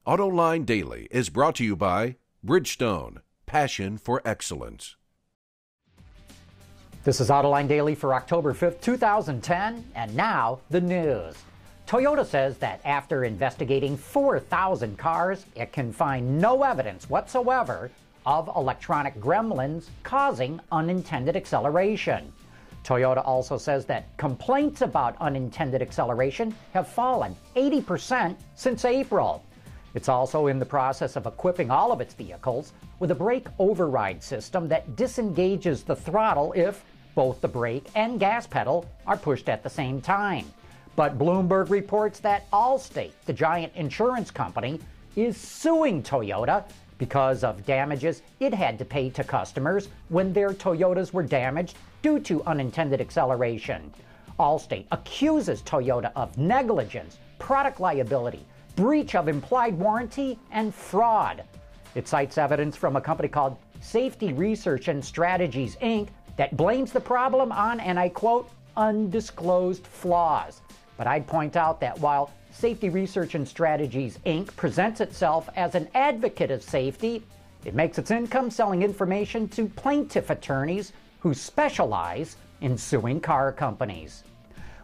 Autoline Daily is brought to you by Bridgestone, passion for excellence. This is Autoline Daily for October 5th, 2010, and now the news. Toyota says that after investigating 4,000 cars, it can find no evidence whatsoever of electronic gremlins causing unintended acceleration. Toyota also says that complaints about unintended acceleration have fallen 80% since April. It's also in the process of equipping all of its vehicles with a brake override system that disengages the throttle if both the brake and gas pedal are pushed at the same time. But Bloomberg reports that Allstate, the giant insurance company, is suing Toyota because of damages it had to pay to customers when their Toyotas were damaged due to unintended acceleration. Allstate accuses Toyota of negligence, product liability, breach of implied warranty, and fraud. It cites evidence from a company called Safety Research and Strategies, Inc. that blames the problem on, and I quote, undisclosed flaws. But I'd point out that while Safety Research and Strategies, Inc. presents itself as an advocate of safety, it makes its income selling information to plaintiff attorneys who specialize in suing car companies.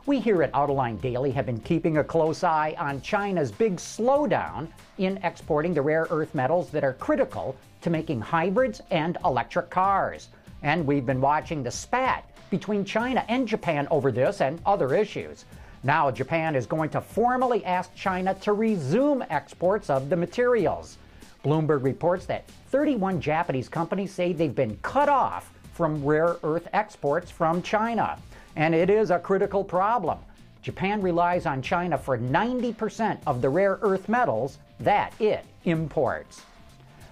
We here at Autoline Daily have been keeping a close eye on China's big slowdown in exporting the rare earth metals that are critical to making hybrids and electric cars. And we've been watching the spat between China and Japan over this and other issues. Now Japan is going to formally ask China to resume exports of the materials. Bloomberg reports that 31 Japanese companies say they've been cut off from rare earth exports from China. And it is a critical problem. Japan relies on China for 90% of the rare earth metals that it imports.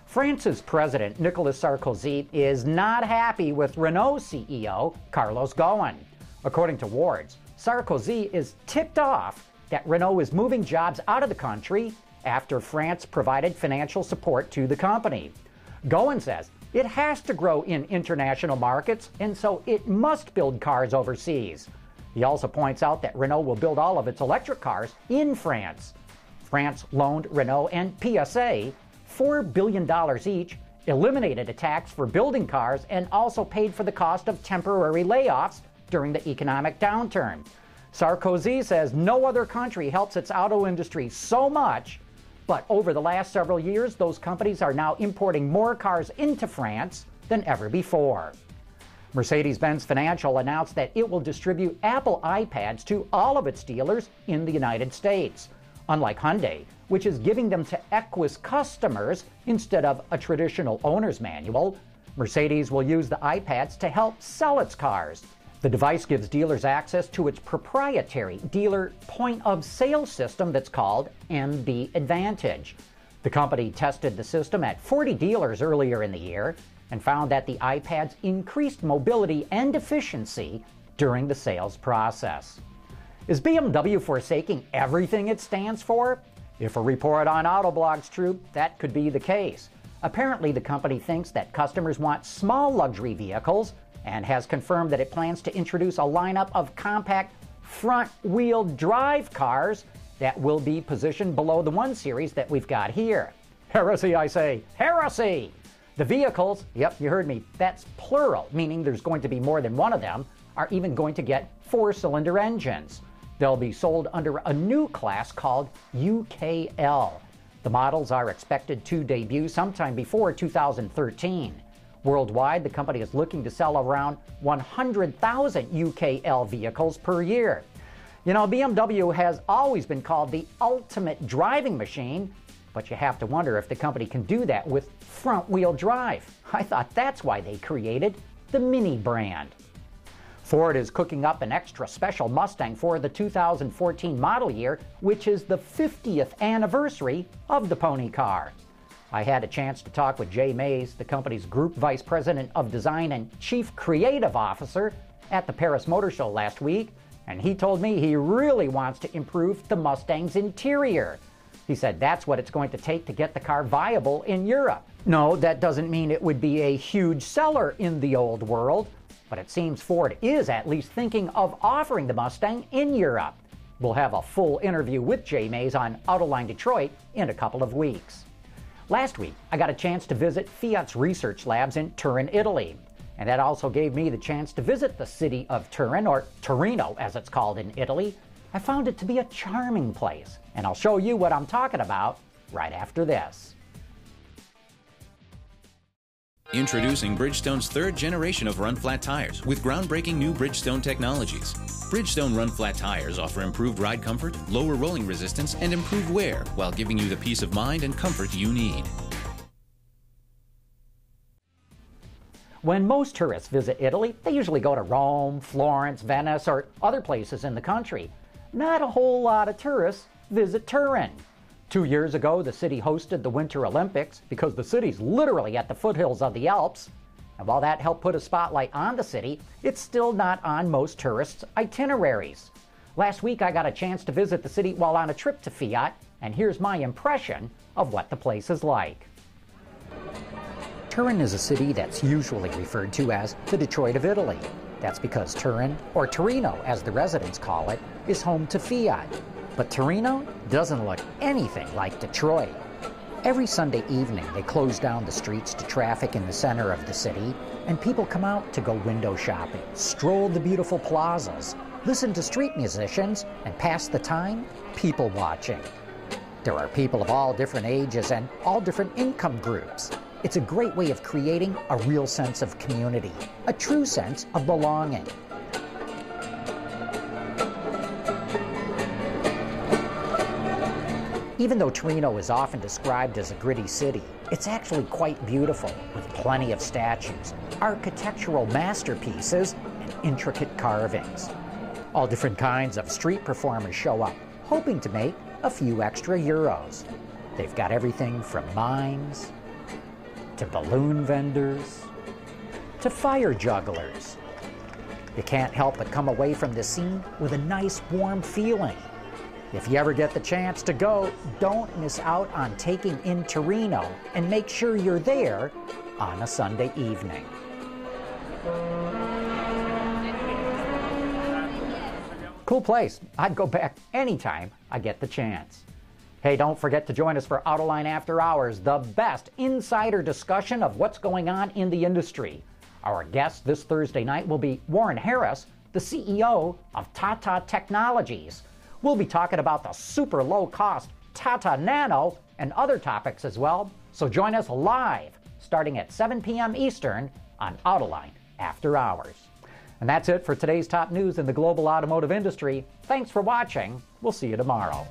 France's President Nicolas Sarkozy is not happy with Renault CEO Carlos Ghosn. According to Wards, Sarkozy is ticked off that Renault is moving jobs out of the country after France provided financial support to the company. Ghosn says it has to grow in international markets, and so it must build cars overseas. He also points out that Renault will build all of its electric cars in France. France loaned Renault and PSA $4 billion each, eliminated a tax for building cars, and also paid for the cost of temporary layoffs during the economic downturn. Sarkozy says no other country helps its auto industry so much, but over the last several years, those companies are now importing more cars into France than ever before. Mercedes-Benz Financial announced that it will distribute Apple iPads to all of its dealers in the United States. Unlike Hyundai, which is giving them to Equus customers instead of a traditional owner's manual, Mercedes will use the iPads to help sell its cars. The device gives dealers access to its proprietary dealer point-of-sale system that's called MB Advantage. The company tested the system at 40 dealers earlier in the year and found that the iPads increased mobility and efficiency during the sales process. Is BMW forsaking everything it stands for? If a report on Autoblog's true, that could be the case. Apparently, the company thinks that customers want small luxury vehicles and has confirmed that it plans to introduce a lineup of compact front-wheel drive cars that will be positioned below the 1 Series that we've got here. Heresy, I say, heresy! The vehicles, yep, you heard me, that's plural, meaning there's going to be more than one of them, are even going to get 4-cylinder engines. They'll be sold under a new class called UKL. The models are expected to debut sometime before 2013. Worldwide, the company is looking to sell around 100,000 UKL vehicles per year. You know, BMW has always been called the ultimate driving machine, but you have to wonder if the company can do that with front-wheel drive. I thought that's why they created the Mini brand. Ford is cooking up an extra special Mustang for the 2014 model year, which is the 50th anniversary of the pony car. I had a chance to talk with Jay Mays, the company's Group Vice President of Design and Chief Creative Officer, at the Paris Motor Show last week, and he told me he really wants to improve the Mustang's interior. He said that's what it's going to take to get the car viable in Europe. No, that doesn't mean it would be a huge seller in the old world, but it seems Ford is at least thinking of offering the Mustang in Europe. We'll have a full interview with Jay Mays on Autoline Detroit in a couple of weeks. Last week, I got a chance to visit Fiat's research labs in Turin, Italy. And that also gave me the chance to visit the city of Turin, or Torino as it's called in Italy. I found it to be a charming place, and I'll show you what I'm talking about right after this. Introducing Bridgestone's third generation of run-flat tires with groundbreaking new Bridgestone technologies. Bridgestone run-flat tires offer improved ride comfort, lower rolling resistance, and improved wear while giving you the peace of mind and comfort you need. When most tourists visit Italy, they usually go to Rome, Florence, Venice, or other places in the country. Not a whole lot of tourists visit Turin. 2 years ago, the city hosted the Winter Olympics because the city's literally at the foothills of the Alps. And while that helped put a spotlight on the city, it's still not on most tourists' itineraries. Last week, I got a chance to visit the city while on a trip to Fiat, and here's my impression of what the place is like. Turin is a city that's usually referred to as the Detroit of Italy. That's because Turin, or Torino as the residents call it, is home to Fiat. But Torino doesn't look anything like Detroit. Every Sunday evening, they close down the streets to traffic in the center of the city, and people come out to go window shopping, stroll the beautiful plazas, listen to street musicians, and pass the time people watching. There are people of all different ages and all different income groups. It's a great way of creating a real sense of community, a true sense of belonging. Even though Torino is often described as a gritty city, it's actually quite beautiful, with plenty of statues, architectural masterpieces, and intricate carvings. All different kinds of street performers show up, hoping to make a few extra euros. They've got everything from mimes, to balloon vendors, to fire jugglers. You can't help but come away from this scene with a nice warm feeling. If you ever get the chance to go, don't miss out on taking in Torino, and make sure you're there on a Sunday evening. Cool place. I'd go back anytime I get the chance. Hey, don't forget to join us for Autoline After Hours, the best insider discussion of what's going on in the industry. Our guest this Thursday night will be Warren Harris, the CEO of Tata Technologies. We'll be talking about the super low-cost Tata Nano and other topics as well. So join us live starting at 7 p.m. Eastern on Autoline After Hours. And that's it for today's top news in the global automotive industry. Thanks for watching. We'll see you tomorrow.